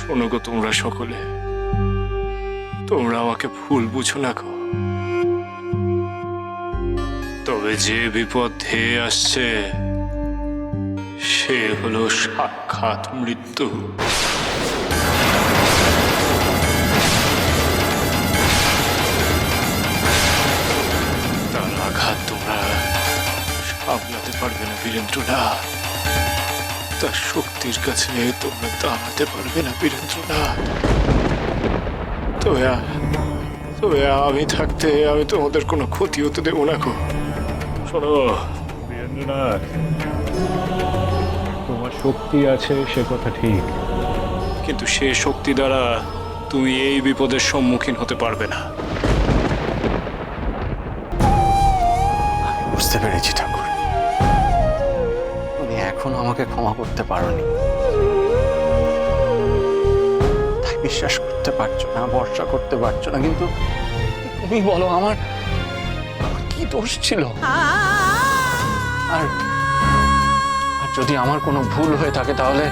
শোনো গো তোমরা সকলে, তোমরা আমাকে ভুল বুঝো না গো। তবে যে বিপদ ধেয়ে আসছে সে হলো সাক্ষাৎ মৃত্যু। তার আঘাত তোমরা সামলাতে পারবে না বীরেন্দ্রনাথ, তার শক্তির কাছে তোমরা দাঁড়াতে পারবে না বীরেন্দ্রনাথ। তবে আমি থাকতে আমি তোমাদের কোনো ক্ষতি হতে দেবো না গো। শোনো বীরেন্দ্রনাথ, তোমার শক্তি আছে সে কথা ঠিক, কিন্তু সে শক্তি দ্বারা তুমি এই বিপদের সম্মুখীন হতে পারবে না। বুঝতে পেরেছি ঠাকুর, তুমি এখনো আমাকে ক্ষমা করতে পারোনি, তাই বিশ্বাস করতে পারছো না, ভরসা করতে পারছো না। কিন্তু তুমি বলো আমার কি দোষ ছিল? আর যদি আমার কোনো ভুল হয়ে থাকে তাহলে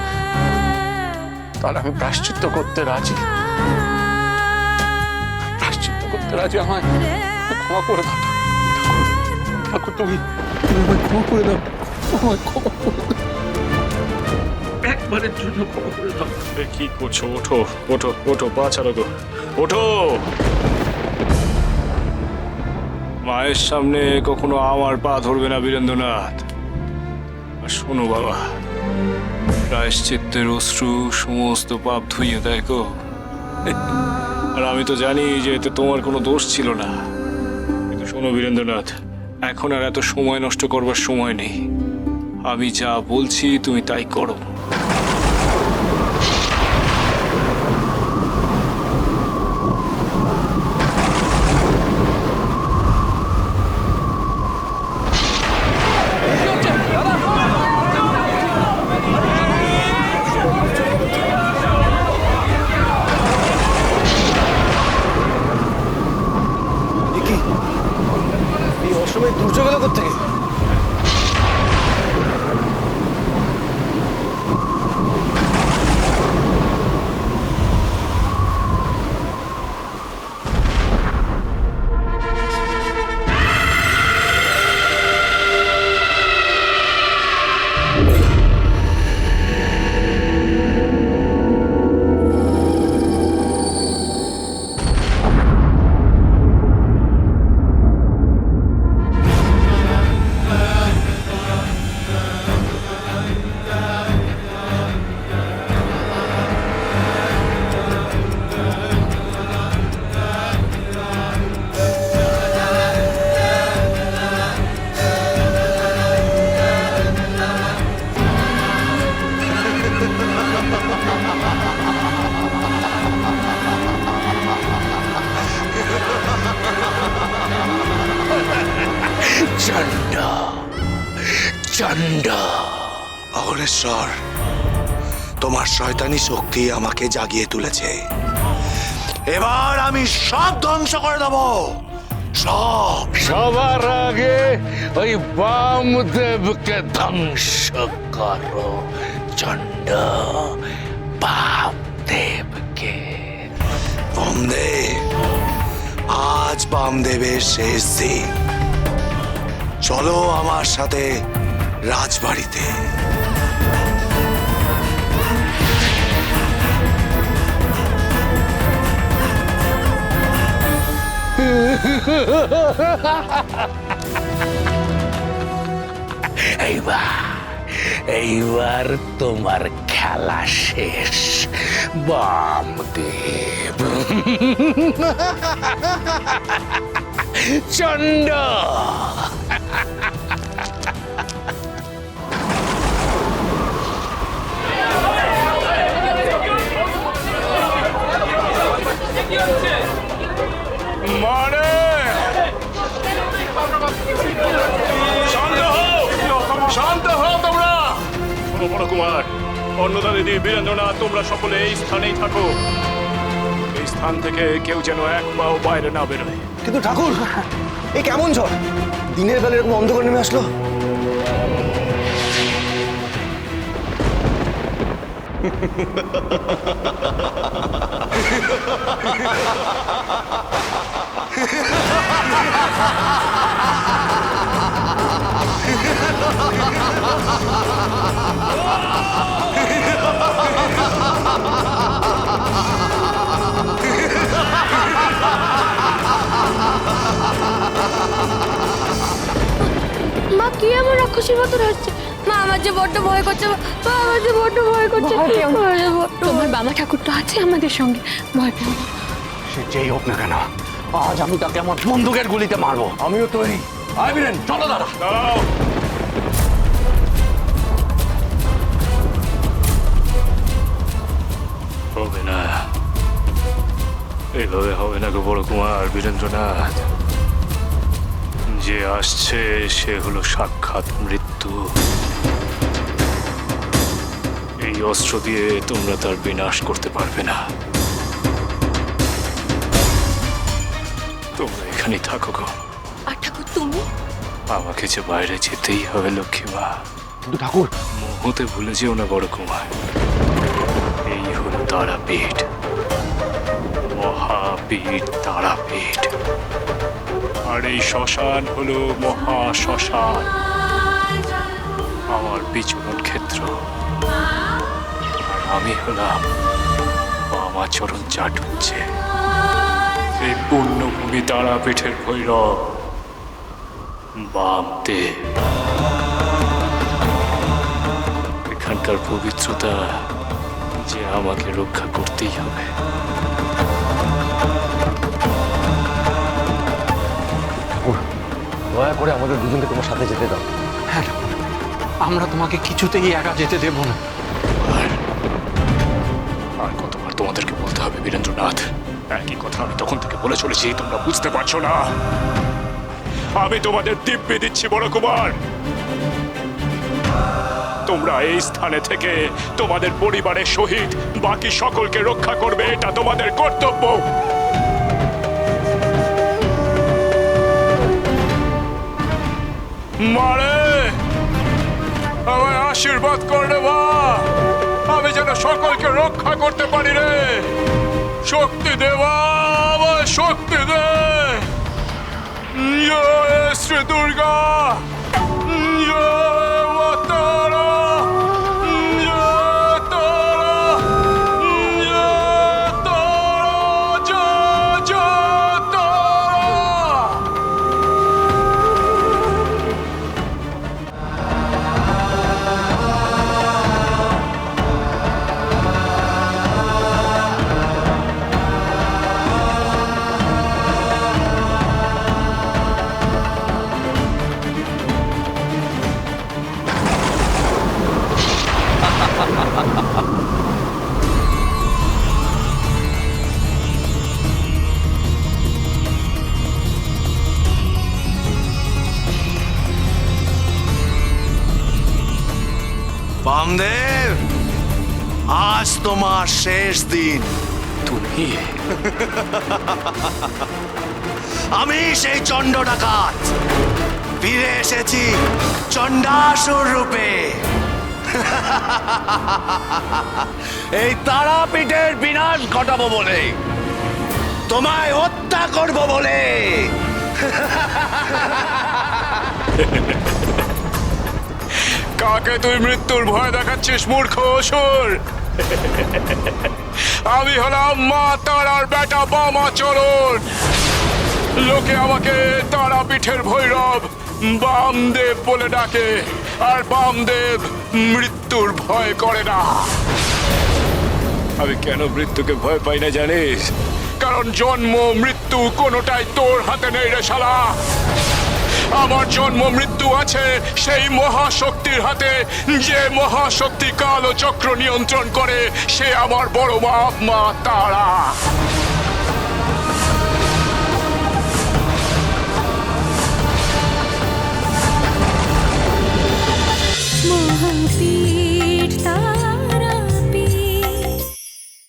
আমি প্রায়শ্চিত্ত করতে রাজি, আমায় ক্ষমা করে দাও ঠাকুর, তুমি আমায় ক্ষমা করে দাও, একবারের জন্য ক্ষমা করে দাও। কি করছো? ওঠো ওঠো ওঠো, পা ছাড়ো গো, ওঠো। মায়ের সামনে কখনো আমার পা ধরবে না বীরেন্দ্রনাথ। আর শোনো বাবা, প্রায়শ্চিত্তের অশ্রু সমস্ত পাপ ধুইয়ে দেয় গো। আর আমি তো জানি যে এতে তোমার কোনো দোষ ছিল না। কিন্তু শোনো বীরেন্দ্রনাথ, এখন আর এত সময় নষ্ট করবার সময় নেই। আমি যা বলছি তুমি তাই করো। দুর্যোগ এলো কোথেকে? চন্ডা, অগ্রেশ্বর, তোমার শয়তানি শক্তি আমাকে জাগিয়ে তুলেছে। এবার আমি সব ধ্বংস করে দেব, সব। সবার আগে ওই বামদেবকে ধ্বংস করো চন্ডা, বামদেবকে। বামদেব, আজ বামদেবের শেষ দিন। চলো আমার সাথে রাজবাড়িতে। এইবার তোমার খেলা শেষ বামদেব। চন্ড, মানে শান্ত হও তোমরা। শোনো বড় কুমার, অন্নদা দিদি, বীরেন্দ্রনাথ, তোমরা সকলে এই স্থানেই থাকো। এই স্থান থেকে কেউ যেন এক পাও বাইরে না বেরোয়। কিন্তু ঠাকুর, এ কেমন ঝড়? দিনের বেলা এরকম অন্ধকার নেমে আসলো। মা কি আমার রাক্ষসীর মতো হচ্ছে? মা আমার যে বড্ড ভয় করছে, মা আমার যে বড্ড ভয় করছে। তোমার বাবা ঠাকুর তো আছে আমাদের সঙ্গে, ভয় পেও না। সে যেই হোক না কেন, আজ আমি তাকে আমার বন্দুকের গুলিতে মারবো। আমিও তৈরি। আয় বীরেন, চলো দাদা। দাঁড়াও। হবে না, এইভাবে হবে না গো বড় কুমার বীরেন্দ্রনাথ। যে আসছে সে হলো সাক্ষাৎ মৃত্যু। এই অস্ত্র দিয়ে তোমরা তার বিনাশ করতে পারবে না। তোমরা এখানেই থাকো গো। আর ঠাকুর তুমি? আমাকে যে বাইরে যেতেই হবে লক্ষ্মীমা। কিন্তু ঠাকুর, মুহূর্তে ভুলে যেও না বড় কুমার, এই হলো তারাপীঠ, মহাপীঠ তারাপীঠ। আর এই শ্মশান হলো মহা শ্মশান, আমার বিচরণ ক্ষেত্র। আর আমি হলাম বামাচরণ চাটুজ্জে, এই পুণ্যভূমি তারাপীঠের ভৈরব বামদেব। এখানকার পবিত্রতা যে আমাকে রক্ষা করতেই হবে। দয়া করে আমাদের দুজনকে তোমার সাথে যেতে দাও। হ্যাঁ ঠাকুর, আমরা তোমাকে কিছুতেই একা যেতে দেব না। আর কতবার তোমাদেরকে বলতে হবে বীরেন্দ্রনাথ? একই কথা আমি তখন থেকে বলে চলেছি, তোমরা বুঝতে পারছো না। আমি তোমাদের দিব্যি দিচ্ছি বড় কুমার, তোমরা এই স্থানে থেকে তোমাদের পরিবারের সহিত বাকি সকলকে রক্ষা করবে, এটা তোমাদের কর্তব্য। মারে আমায় আশীর্বাদ কর রে মা, আমি যেন সকলকে রক্ষা করতে পারি রে। শক্তি দেবা, আমায় শক্তি দে। জয় শ্রী দুর্গা, জয় মা তারা, জয় তারা, জয় তারা, জয় জয় তারা। বামদেব, আজ তোমার শেষ দিন। তুমি? আমি সেই চণ্ড ডাকাত ফিরে এসেছি চণ্ডাসুর রূপে। এই তারাপীঠের বিনাশ ঘটাবো বলে, তোমায় হত্যা করব বলে। কাকে তুই মৃত্যুর ভয় দেখাচ্ছিস মূর্খ অসুর? আমি হলাম মা তারার বেটা বামাচরণ। লোকে আমাকে তারাপীঠের ভৈরব বামদেব বলে ডাকে, আর বামদেব মৃত্যুর ভয় করে না। আমি কেন মৃত্যুকে ভয় পাই না জানিস? কারণ জন্ম মৃত্যু কোনোটাই তোর হাতে নেই রে শালা। আমার জন্ম মৃত্যু আছে সেই মহাশক্তির হাতে, যে মহাশক্তি কাল ও চক্র নিয়ন্ত্রণ করে। সে আমার বড় মা, মা তারা।